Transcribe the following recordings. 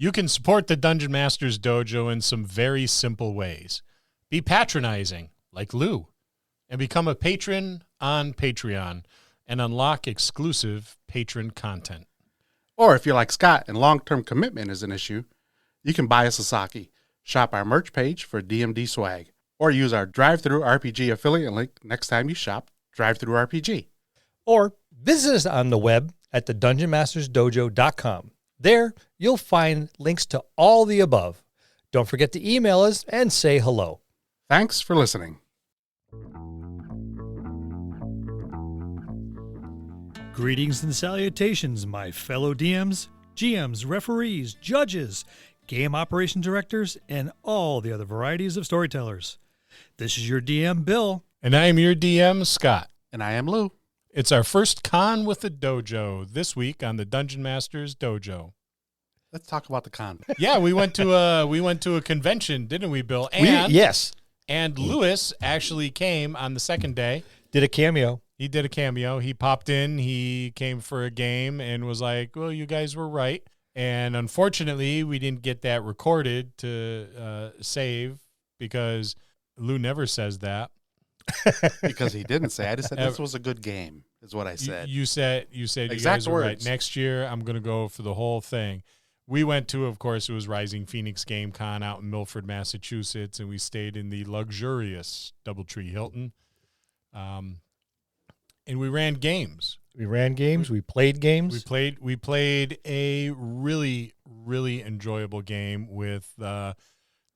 You can support the Dungeon Masters Dojo in some very simple ways. Be patronizing, like Lou, and become a patron on Patreon and unlock exclusive patron content. Or if you're like Scott and long-term commitment is an issue, you can buy a Sasaki, shop our merch page for DMD swag, or use our Drive-Thru RPG affiliate link next time you shop Drive-Thru RPG. Or visit us on the web at thedungeonmastersdojo.com. There, you'll find links to all the above. Don't forget to email us and say hello. Thanks for listening. Greetings and salutations, my fellow DMs, GMs, referees, judges, game operation directors, and all the other varieties of storytellers. This is your DM, Bill. And I am your DM, Scott. And I am Lou. It's our first con with the dojo this week on the Dungeon Masters Dojo. Let's talk about the con. Yeah, we went to a convention, didn't we, Bill? Yes. And Lewis actually came on the second day. Did a cameo. He did a cameo. He popped in. He came for a game and was like, well, you guys were right. And unfortunately, we didn't get that recorded to save because Lou never says that. Because he didn't say. I just said this was a good game, is what I said. You said you Exact guys were right. words. Next year, I'm going to go for the whole thing. We went to, of course, it was Rising Phenix Game Con out in Milford, Massachusetts, and we stayed in the luxurious Doubletree Hilton. And we ran games. We ran games. We played games. We played a really, really enjoyable game with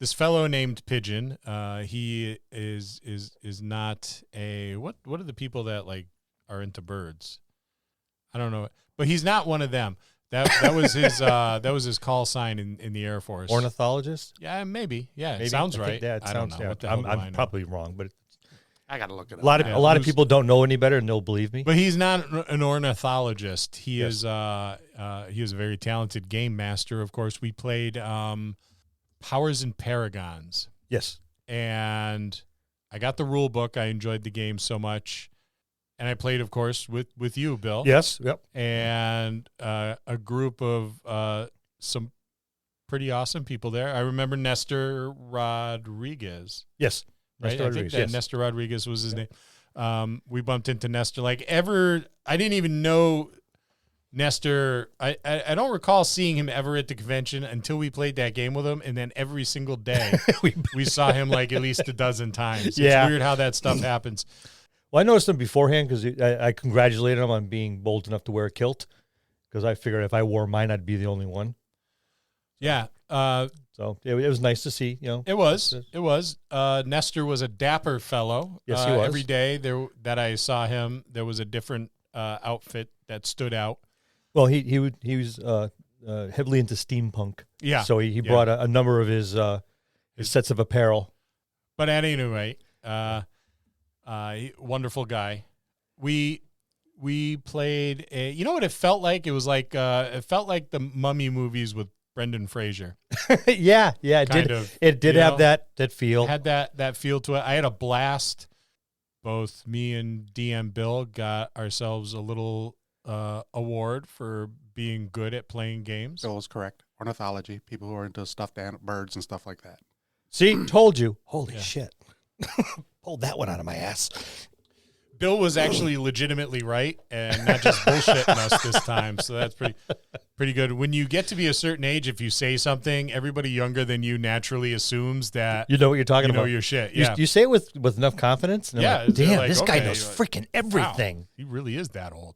this fellow named Pigeon. He is not a what are the people that like are into birds? I don't know, but he's not one of them. That was his call sign in the Air Force. Ornithologist? Yeah, maybe. Yeah, Maybe. it sounds right. Yeah, I don't know. Yeah. What the hell do I I'm know? probably wrong, but I got to look it up. a lot of people don't know any better, and they'll believe me. But he's not an ornithologist. He Yes. is a very talented game master. Of course, we played Powers and Paragons. Yes. And I got the rule book. I enjoyed the game so much. And I played, of course, with you, Bill. Yes. Yep. And a group of some pretty awesome people there. I remember Nestor Rodriguez. Yes. Right? Nestor I Rodriguez, think that yes. Nestor Rodriguez was his name. We bumped into Nestor. I didn't even know Nestor. I don't recall seeing him ever at the convention until we played that game with him. And then every single day we saw him like at least a dozen times. Yeah. It's weird how that stuff happens. Well, I noticed him beforehand because I congratulated him on being bold enough to wear a kilt because I figured if I wore mine, I'd be the only one. Yeah. So it was nice to see, It was. Nestor was a dapper fellow. Yes, he was. Every day that I saw him, there was a different outfit that stood out. Well, he was heavily into steampunk. Yeah. So he brought a number of his sets of apparel. But at any rate, wonderful guy. We played you know what it felt like? It was like it felt like the Mummy movies with Brendan Fraser. yeah, it Kind did. of, It did you have know, that feel. It had that feel to it. I had a blast. Both me and DM Bill got ourselves a little award for being good at playing games. Bill was correct. Ornithology, people who are into stuffed birds and stuff like that. See, told you. Holy Yeah. shit! Pulled that one out of my ass. Bill was actually legitimately right and not just bullshitting us this time. So that's pretty good. When you get to be a certain age, if you say something, everybody younger than you naturally assumes that You know what you're talking you know about. your shit. You- Yeah. You say it with enough confidence. And I'm Yeah, like, they're damn, like, this guy okay, knows you're like, freaking everything. Wow, he really is that old.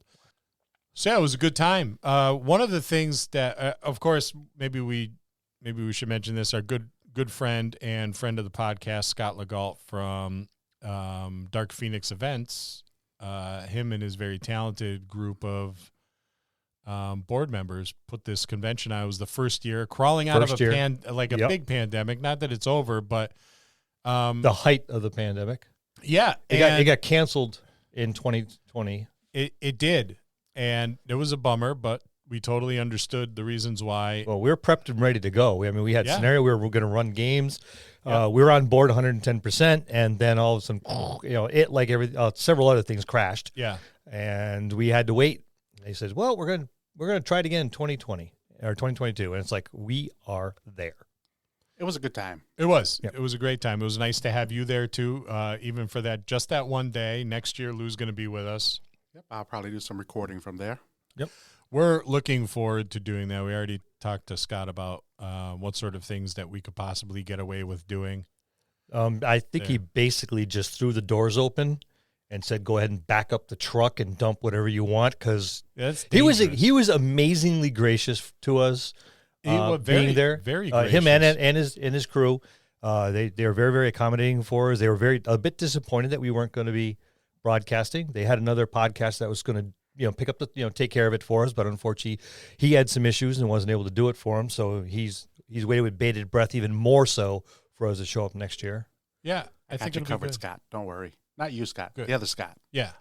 So yeah, it was a good time. One of the things that, of course, maybe we should mention this. Our good friend and friend of the podcast, Scott Legault from Dark Phoenix Events. Him and his very talented group of board members put this convention on. It was the first year, crawling out of a big pandemic. Not that it's over, but The height of the pandemic. yeah, It got canceled in 2020. It did, and it was a bummer, but we totally understood the reasons why. Well, we were prepped and ready to go. I mean, we had Yeah. scenario. We were going to run games. Yeah. We were on board 110%, and then all of a sudden, several other things crashed, Yeah, and we had to wait. They said, "Well, we're going to try it again in 2020," or 2022, and it's like we are there. It was a good time. It was. Yep. It was a great time. It was nice to have you there too, even for just that one day. Next year, Lou's going to be with us. Yep, I'll probably do some recording from there. Yep. We're looking forward to doing that. We already talked to Scott about what sort of things that we could possibly get away with doing. I think he basically just threw the doors open and said, "Go ahead and back up the truck and dump whatever you want," because he was amazingly gracious to us. Being there, very gracious. Him and his crew, they were very, very accommodating for us. They were a bit disappointed that we weren't going to be broadcasting. They had another podcast that was going to pick up take care of it for us, but unfortunately he had some issues and wasn't able to do it for him. So he's waited with bated breath even more so for us to show up next year. Yeah, I think you it'll covered, be good. Scott. Don't worry. Not you, Scott. Good. The other Scott. Yeah.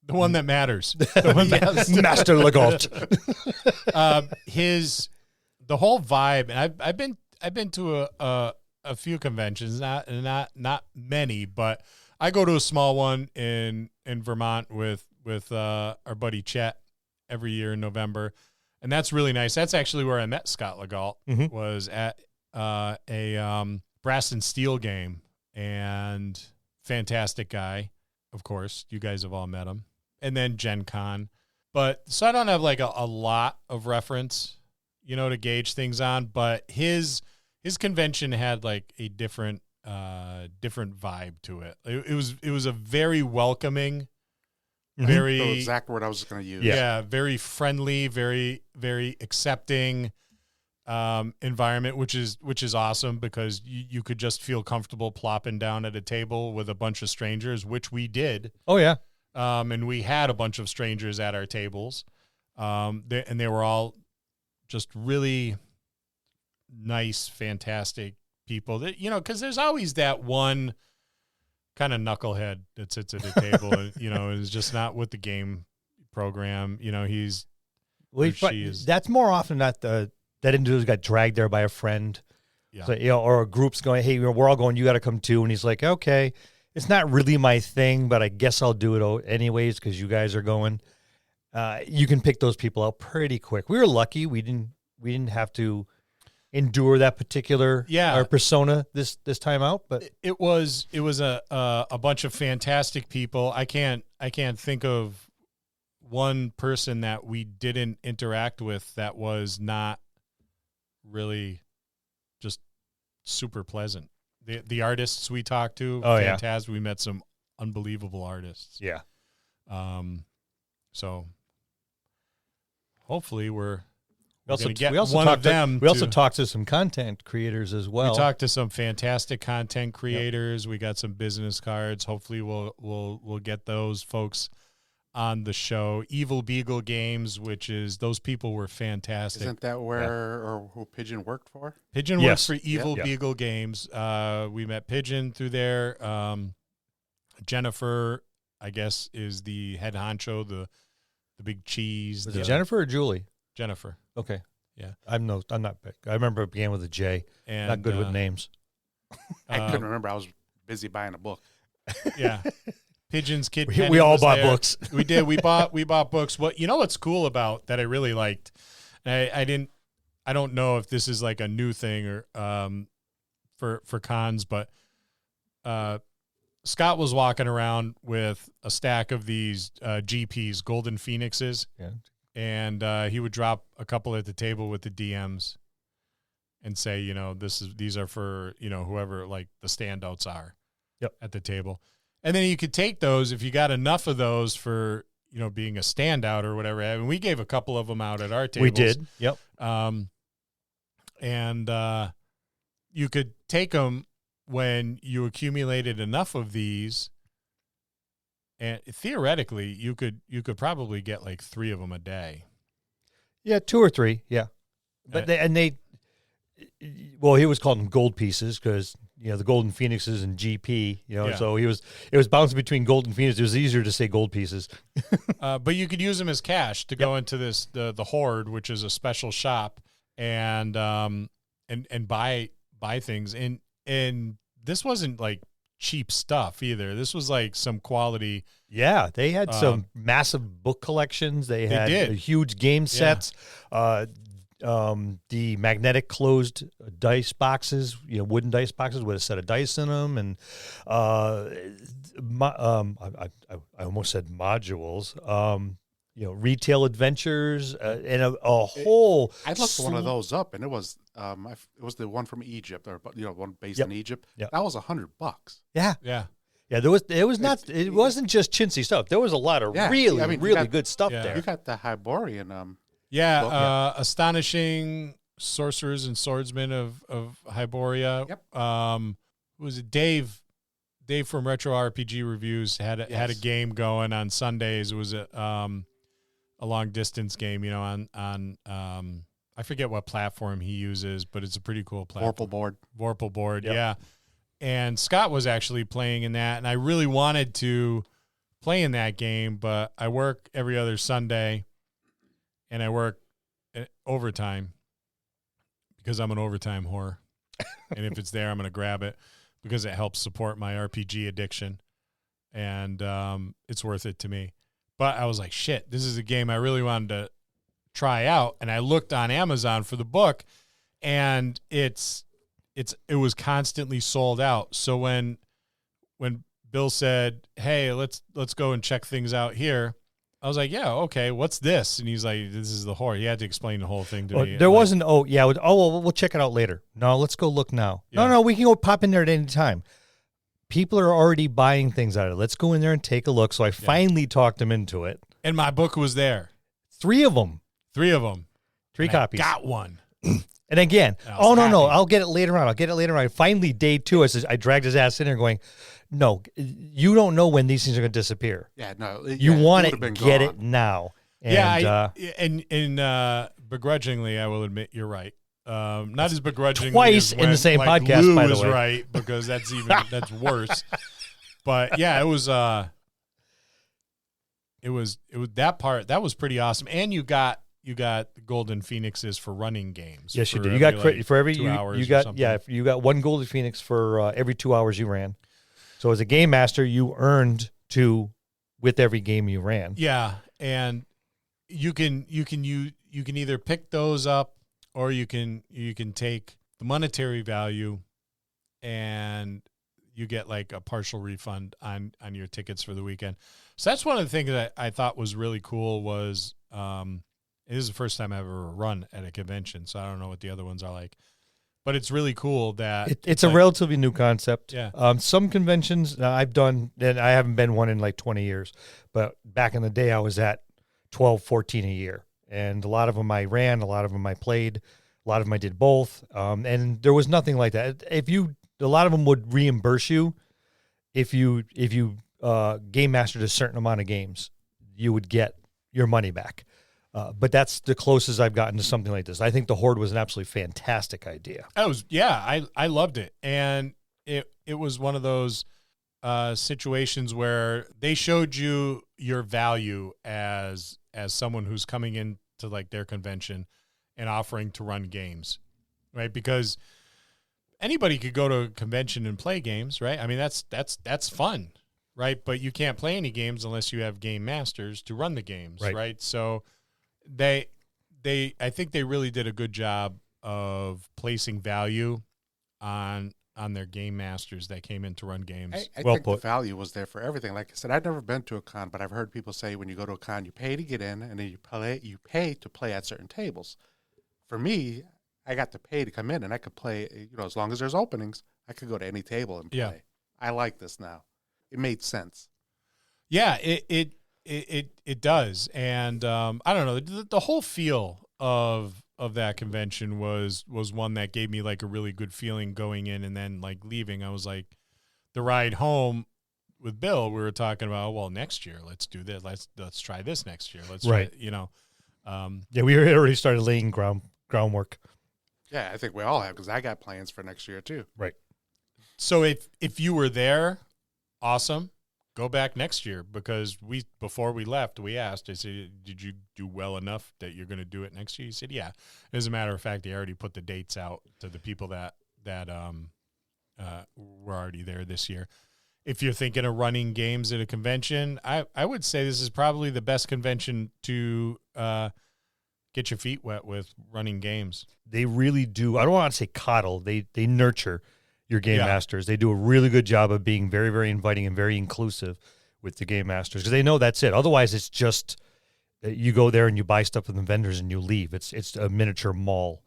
The one that matters. The one that Master Legault. The whole vibe, and I've been to a few conventions, not many, but I go to a small one in Vermont with our buddy Chet every year in November, and that's really nice. That's actually where I met Scott Legault. Was at a Brass and Steel game, and fantastic guy. Of course, you guys have all met him. And then Gen Con. But so I don't have like a lot of reference, to gauge things on, but his convention had like a different vibe to it. It was a very welcoming, very The exact word I was going to use. Yeah, very friendly, very, very accepting environment, which is awesome because you could just feel comfortable plopping down at a table with a bunch of strangers, which we did. Oh yeah. And we had a bunch of strangers at our tables, and they were all just really nice, fantastic people. That because there's always that one kind of knucklehead that sits at a table, and is just not with the game program. That's more often not that individual got dragged there by a friend. Yeah. So, or a group's going, "Hey, we're all going. You got to come too." And he's like, "Okay. It's not really my thing, but I guess I'll do it anyways because you guys are going." You can pick those people out pretty quick. We were lucky; we didn't have to endure that particular our persona this time out. But it was a bunch of fantastic people. I can't think of one person that we didn't interact with that was not really just super pleasant. The artists we talked to, fantastic. We met some unbelievable artists. Yeah. So hopefully we also talked to some content creators as well. We talked to some fantastic content creators. Yep. We got some business cards. Hopefully we'll get those folks on the show. Evil Beagle Games, which is those people were fantastic. Isn't that or who Pigeon worked for? Pigeon worked for Evil Beagle Games. We met Pigeon through there. Jennifer, I guess, is the head honcho, the big cheese. Was it Jennifer or Julie? Jennifer. Okay. Yeah. I'm not big. I remember it began with a J. And not good with names. I couldn't remember. I was busy buying a book. Yeah. Pigeon's kid. We all bought books. We did. We bought books. What's cool about that I really liked. I don't know if this is like a new thing or for cons, but Scott was walking around with a stack of these GPs, Golden Phoenixes. Yeah. And he would drop a couple at the table with the DMs and say, these are for, whoever like the standouts are at the table. And then you could take those if you got enough of those for, being a standout or whatever. I mean, we gave a couple of them out at our tables. We did. Yep. And you could take them when you accumulated enough of these. And theoretically, you could probably get like 3 of them a day. Yeah, 2 or 3. Yeah. But he was calling them gold pieces because, the Golden Phoenixes and GP, so it was bouncing between Golden Phoenix. It was easier to say gold pieces. But you could use them as cash to go into the Horde, which is a special shop, and buy things. And this wasn't like cheap stuff either. This was like some quality. Yeah, they had some massive book collections. They had huge game sets. The magnetic closed dice boxes, wooden dice boxes with a set of dice in them, and I almost said modules. Retail adventures and a whole. I looked one of those up, and it was the one from Egypt, or one based in Egypt. Yep. That was $100. Yeah. It wasn't just chintzy stuff. There was a lot of really good stuff there. You got the Hyborian. Astonishing Sorcerers and Swordsmen of Hyboria. Yep. Who was it? Dave from Retro RPG Reviews had a game going on Sundays. It was a long distance game, on I forget what platform he uses, but it's a pretty cool platform. Vorpal board, yep. Yeah. And Scott was actually playing in that, and I really wanted to play in that game, but I work every other Sunday, and I work overtime because I'm an overtime whore. And if it's there, I'm going to grab it because it helps support my RPG addiction, and it's worth it to me. But I was like, shit, this is a game I really wanted to try out, and I looked on Amazon for the book, and it was constantly sold out. So when Bill said, "Hey, let's go and check things out here," I was like, "Yeah, okay. What's this?" And he's like, "This is the horror." He had to explain the whole thing to me. There wasn't. We'll check it out later. No, let's go look now. Yeah. No, we can go pop in there at any time. People are already buying things out of it. Let's go in there and take a look. So I finally talked him into it. And my book was there. 3 of them. 3 of them. 3 copies. I got one. And again, happy. No, I'll get it later on. Finally, day 2, I dragged his ass in there going, no, you don't know when these things are going to disappear. Yeah, no. You want it, get it now. And, begrudgingly, I will admit you're right. Not as begrudgingly twice as when, in the same like, podcast, Lou by the was way. right, because that's worse. But yeah, it was that part that was pretty awesome. And you got golden phoenixes for running games. Yes, you did. You got for every 2 hours. You got 1 golden phoenix for every 2 hours you ran. So as a game master, you earned 2 with every game you ran. Yeah, and you can either pick those up, or you can take the monetary value, and you get like a partial refund on your tickets for the weekend. So that's one of the things that I thought was really cool. Was it is the first time I've ever run at a convention, so I don't know what the other ones are like. But it's really cool that it's a relatively new concept. Yeah. Some conventions I've done, and I haven't been one in like 20 years, but back in the day I was at 12, 14 a year. And a lot of them I ran, a lot of them I played, a lot of them I did both. And there was nothing like that. A lot of them would reimburse you if you game mastered a certain amount of games, you would get your money back. But that's the closest I've gotten to something like this. I think the Horde was an absolutely fantastic idea. I loved it. And it was one of those situations where they showed you your value as someone who's coming into like their convention and offering to run games, right? Because anybody could go to a convention and play games, right? I mean, that's fun, right? But you can't play any games unless you have game masters to run the games, right? So I think they really did a good job of placing value on their game masters that came in to run games. I think the value was there for everything. Like I said, I've never been to a con, but I've heard people say when you go to a con, you pay to get in, and then you pay to play at certain tables. For me, I got to pay to come in, and I could play, as long as there's openings, I could go to any table and play. Yeah. I like this now. It made sense. Yeah, it does. And I don't know, the whole feel of that convention was one that gave me like a really good feeling going in, and then like leaving. I was like, the ride home with Bill, we were talking about, well, next year let's do this. Let's try this next year. Let's try, we already started laying groundwork. Yeah, I think we all have, because I got plans for next year too. Right. So if you were there, awesome. Go back next year, because before we left, we asked, I said, did you do well enough that you're going to do it next year? He said, yeah. As a matter of fact, they already put the dates out to the people that we're already there this year. If you're thinking of running games at a convention, I would say this is probably the best convention to get your feet wet with running games. They really do. I don't want to say coddle. They nurture your game Yeah. masters. They do a really good job of being very, very inviting and very inclusive with the game masters because they know that's it. Otherwise, it's just you go there and you buy stuff from the vendors and you leave. It's a miniature mall.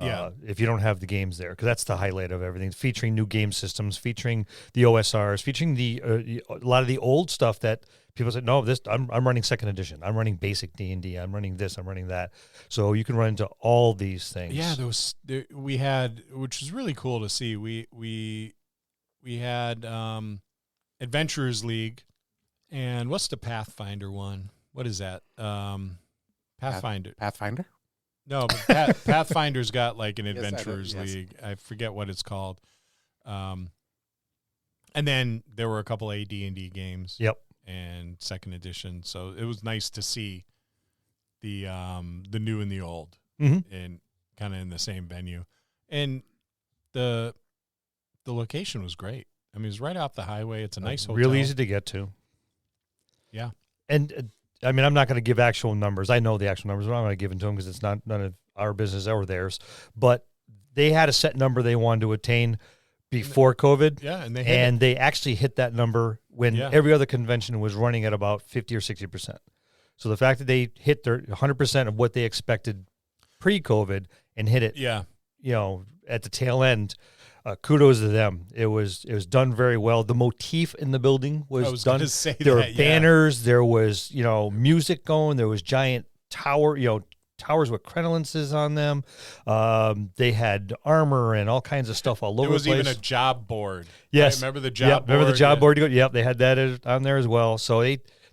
Yeah. If you don't have the games there, because that's the highlight of everything. Featuring new game systems, featuring the OSRs, featuring a lot of the old stuff that people say, no, I'm running second edition. I'm running basic D&D. I'm running this. I'm running that. So you can run into all these things. Yeah, we had, which was really cool to see. We had Adventurers League, and what's the Pathfinder one? What is that? Pathfinder. Pathfinder? No, but Pathfinder's got like an Yes, I know, Adventurers yes. League. I forget what it's called. And then there were a couple AD&D games. Yep. And second edition. So it was nice to see the new and the old and kind of in the same venue. And the location was great. I mean, it's right off the highway. It's a nice hotel. Real easy to get to. Yeah. And I mean, I'm not going to give actual numbers. I know the actual numbers, but I'm not going to give them to them because it's none of our business or theirs. But they had a set number they wanted to attain before COVID. Yeah, and they actually hit that number when every other convention was running at about 50 or 60%. So the fact that they hit their 100% of what they expected pre-COVID and hit it, at the tail end, kudos to them. It was done very well. The motif in the building was done. There were banners. There was music going. There was giant towers with crenolences on them. They had armor and all kinds of stuff all over the place. There was even a job board. Yes. Right? Remember the job board? Remember the job board? Yep, they had that on there as well. So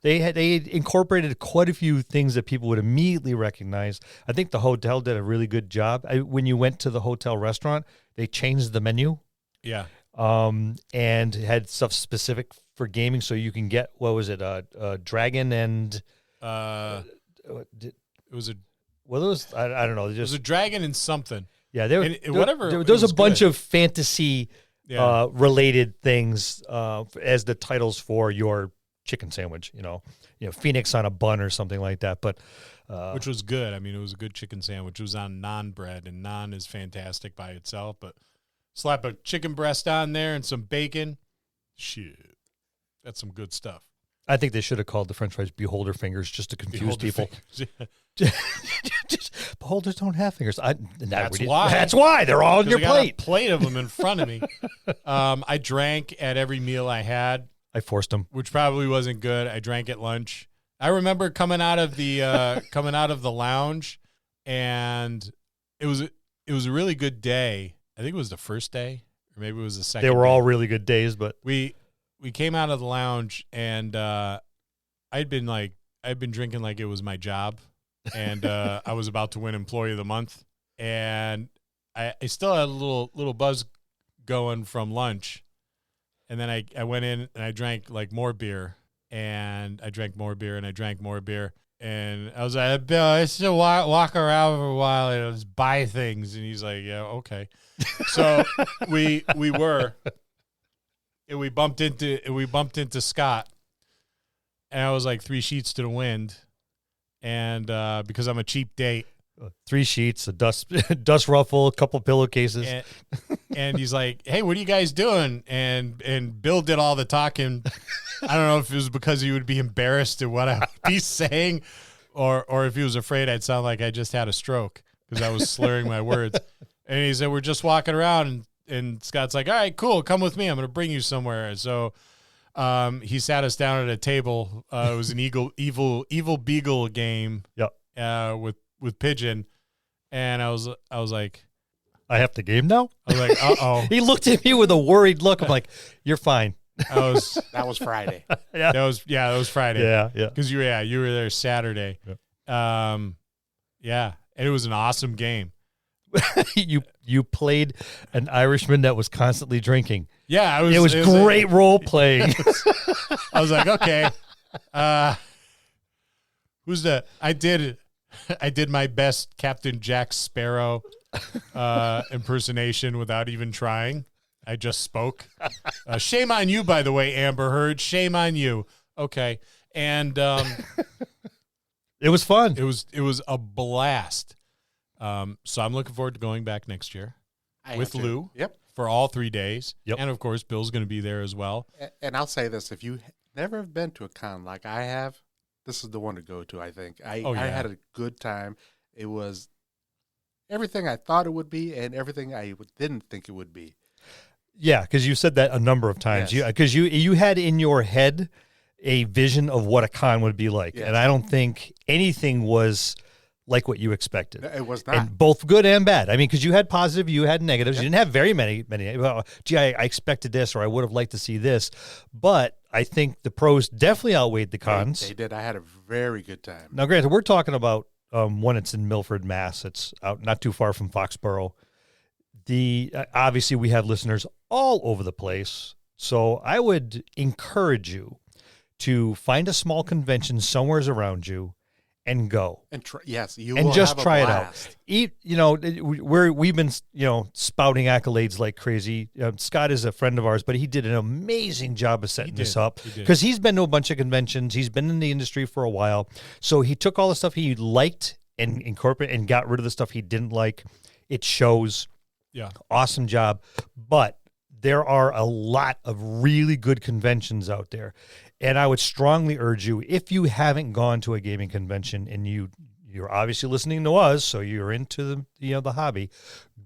they incorporated quite a few things that people would immediately recognize. I think the hotel did a really good job. When you went to the hotel restaurant, they changed the menu. Yeah. And had stuff specific for gaming, so you can get, what was it, dragon and... it was a... Well, it was, I don't know. It was a dragon and something. Yeah, there was a bunch of fantasy related things as the titles for your chicken sandwich. Phoenix on a bun or something like that. But which was good. I mean, it was a good chicken sandwich. It was on naan bread, and naan is fantastic by itself. But slap a chicken breast on there and some bacon, shit, that's some good stuff. I think they should have called the French fries beholder fingers just to confuse people. Beholders don't have fingers. That's why. That's why they're all on your plate. A plate of them in front of me. I drank at every meal I had. I forced them, which probably wasn't good. I drank at lunch. I remember coming out of the lounge, and it was a really good day. I think it was the first day, or maybe it was the second. They were all really good days, but we came out of the lounge, and I'd been drinking like it was my job, and I was about to win Employee of the Month, and I still had a little buzz going from lunch, and then I went in and I drank like more beer, and I drank more beer, and I drank more beer, and I was like, Bill, I still walk around for a while and just buy things, and he's like, yeah, okay. So we bumped into Scott, and I was like 3 sheets to the wind, and because I'm a cheap date, 3 sheets, a dust ruffle, a couple pillowcases, and he's like, "Hey, what are you guys doing?" And Bill did all the talking. I don't know if it was because he would be embarrassed at what I'd be saying, or if he was afraid I'd sound like I just had a stroke because I was slurring my words. And he said, "We're just walking around," and Scott's like, "All right, cool, come with me. I'm going to bring you somewhere." So he sat us down at a table. It was an evil beagle game. Yep. With Pigeon, and I was like, I have the game now? I was like, uh-oh. He looked at me with a worried look. I'm like, you're fine. That was Friday. That was Friday. Yeah. Because you were there Saturday. Yeah. And it was an awesome game. You played an Irishman that was constantly drinking. Yeah, it was great role playing. I was like, okay. Who's that? I did my best Captain Jack Sparrow impersonation without even trying. I just spoke. Shame on you, by the way, Amber Heard. Shame on you. Okay. And It was fun. it was a blast. So I'm looking forward to going back next year with Lou. Yep. For all 3 days. Yep. And, of course, Bill's going to be there as well. And I'll say this, if you never have been to a con like I have, this is the one to go to, I think. I had a good time. It was everything I thought it would be and everything I didn't think it would be. Yeah, because you said that a number of times. Yes. Because you had in your head a vision of what a con would be like. Yes. And I don't think anything was like what you expected. It was not. And both good and bad. I mean, because you had positive, you had negatives. You didn't have very many. Well, gee, I expected this, or I would have liked to see this. But I think the pros definitely outweighed the cons. They did. I had a very good time. Now, granted, we're talking about one. It's in Milford, Mass. It's out not too far from Foxborough. Obviously, we have listeners all over the place. So I would encourage you to find a small convention somewhere around you and go. And you And will just have a try it blast. out. We've been spouting accolades like crazy. Scott is a friend of ours, but he did an amazing job of setting this up because he's been to a bunch of conventions. He's been in the industry for a while, so he took all the stuff he liked and incorporated and got rid of the stuff he didn't like. It shows. Yeah, awesome job. But there are a lot of really good conventions out there. And I would strongly urge you, if you haven't gone to a gaming convention and you're obviously listening to us, so you're into the hobby,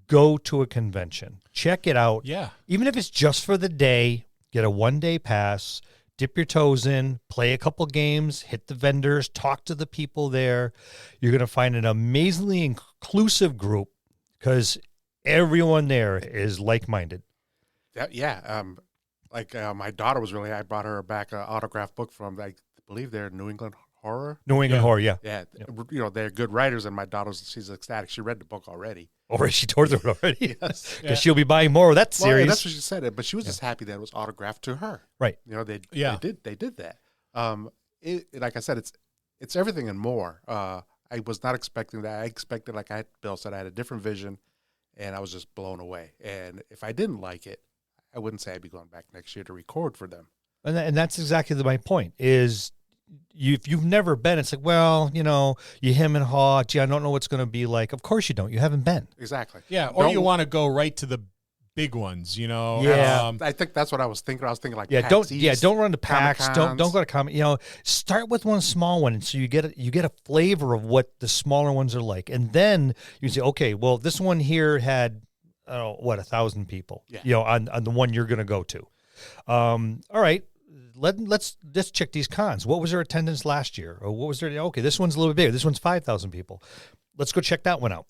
go to a convention. Check it out. Yeah. Even if it's just for the day, get a 1-day pass, dip your toes in, play a couple games, hit the vendors, talk to the people there. You're going to find an amazingly inclusive group because everyone there is like-minded. My daughter was I brought her back an autographed book from, I believe they're New England Horror. New England Horror, yeah. Yeah. They're good writers, and my she's ecstatic. She read the book already. Or she tore through it already. Yes. Because she'll be buying more of that Well, series. yeah, that's what she said. But she was just happy that it was autographed to her. Right. They did that. Like I said, it's everything and more. I was not expecting that. I expected, like Bill said, I had a different vision, and I was just blown away. And if I didn't like it, I wouldn't say I'd be going back next year to record for them. And that's exactly my point is if you've never been, it's like, well, you hem and haw. Gee, I don't know what's going to be like. Of course you don't. You haven't been. Exactly. Yeah, or you want to go right to the big ones, Yeah. I think that's what I was thinking. I was thinking like don't run to PAX. Comic-Cons. Don't go to Comic. Start with one small one, so you get a flavor of what the smaller ones are like, and then you say, okay, well, this one here had 1,000 people. Yeah. On the one you're going to go to. All right. Let's check these cons. What was their attendance last year? Or what was their? Okay, this one's a little bit bigger. This one's 5,000 people. Let's go check that one out.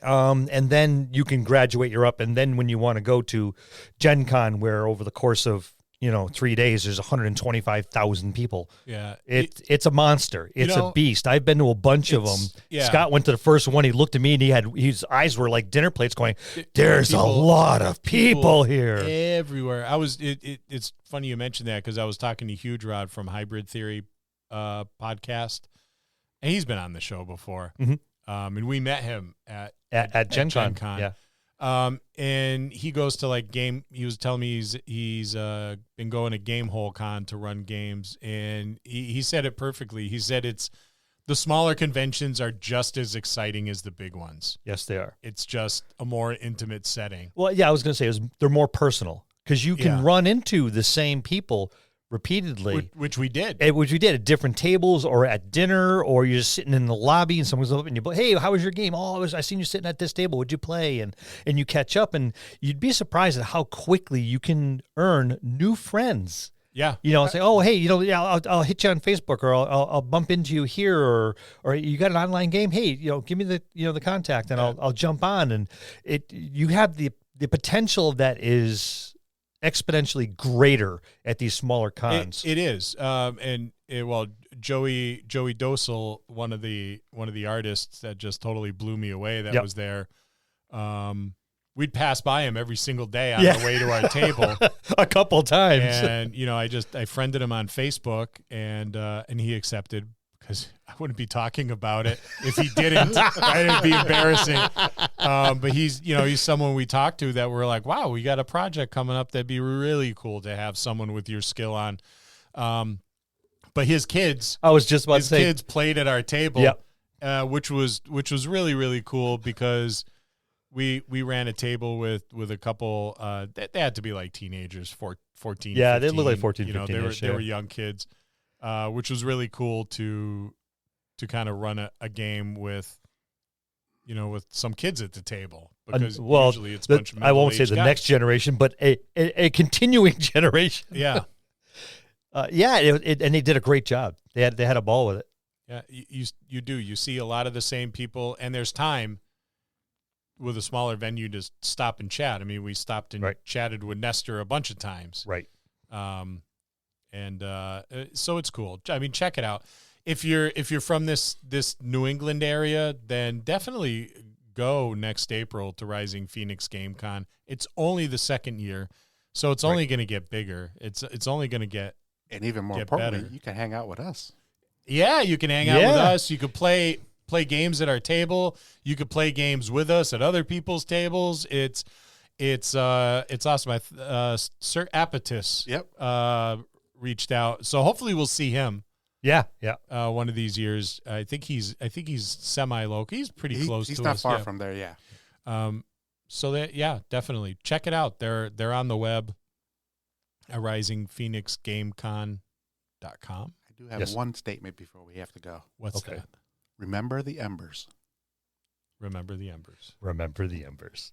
And then you can graduate your up. And then when you want to go to Gen Con, where over the course of 3 days, there's 125,000 people. Yeah. It's a monster. It's a beast. I've been to a bunch of them. Yeah. Scott went to the first one. He looked at me and his eyes were like dinner plates going, there's a lot of people here. Everywhere. It's funny you mentioned that because I was talking to Huge Rod from Hybrid Theory podcast, and he's been on the show before. Mm-hmm. And we met him at Gen Con. Yeah. And he goes to he was telling me he's been going to Gamehole Con to run games, and he said it perfectly. He said the smaller conventions are just as exciting as the big ones. Yes, they are. It's just a more intimate setting. Well, yeah, I was going to say they're more personal because you can run into the same people repeatedly, which we did. At different tables or at dinner, or you're just sitting in the lobby and someone's up and you, hey, how was your game? Oh, I seen you sitting at this table. What'd you play? And you catch up, and you'd be surprised at how quickly you can earn new friends. Yeah. Say, oh, hey, I'll hit you on Facebook, or I'll bump into you here, or you got an online game. Hey, give me the contact, and I'll jump on. And you have the potential of that is exponentially greater at these smaller cons. It is. Joey Dosel, one of the artists that just totally blew me away that was there. We'd pass by him every single day on the way to our table. A couple times. And I friended him on Facebook, and he accepted because I wouldn't be talking about it if he didn't. Right? It'd be embarrassing. But he's someone we talked to that we're like, wow, we got a project coming up that'd be really cool to have someone with your skill on. But his kids, I was just about to say, kids played at our table, Yep. which was really, really cool because we ran a table with a couple. They had to be like teenagers, 14. Yeah, 15, they look like 14, 15 they were young kids, which was really cool to kind of run a game with some kids at the table because usually it's a bunch of I won't say middle-aged the guys. next generation, but a continuing generation. Yeah. And they did a great job. They had a ball with it. Yeah, you do. You see a lot of the same people, and there's time with a smaller venue to stop and chat. I mean, we stopped and chatted with Nestor a bunch of times. Right. So it's cool. I mean, check it out. If you're from this New England area, then definitely go next April to Rising Phenix Game Con. It's only the second year, so it's only going to get bigger. It's only going to get And even more importantly, you can hang out with us. Yeah, you can hang out with us. You could play games at our table. You could play games with us at other people's tables. It's awesome. Sir Apatis reached out, so hopefully we'll see him. Yeah. One of these years. I think he's semi-local. He's pretty close to us. He's not far from there. Yeah. So that definitely check it out. They're on the web. RisingPhoenixGameCon.com. I do have one statement before we have to go. What's that? Remember the Embers. Remember the Embers. Remember the Embers.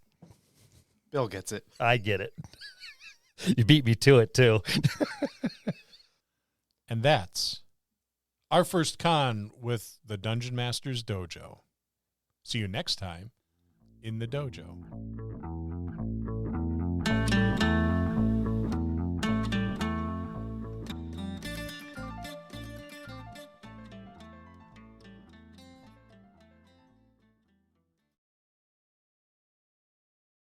Bill gets it. I get it. You beat me to it, too. And that's our first con with the Dungeon Masters Dojo. See you next time in the dojo.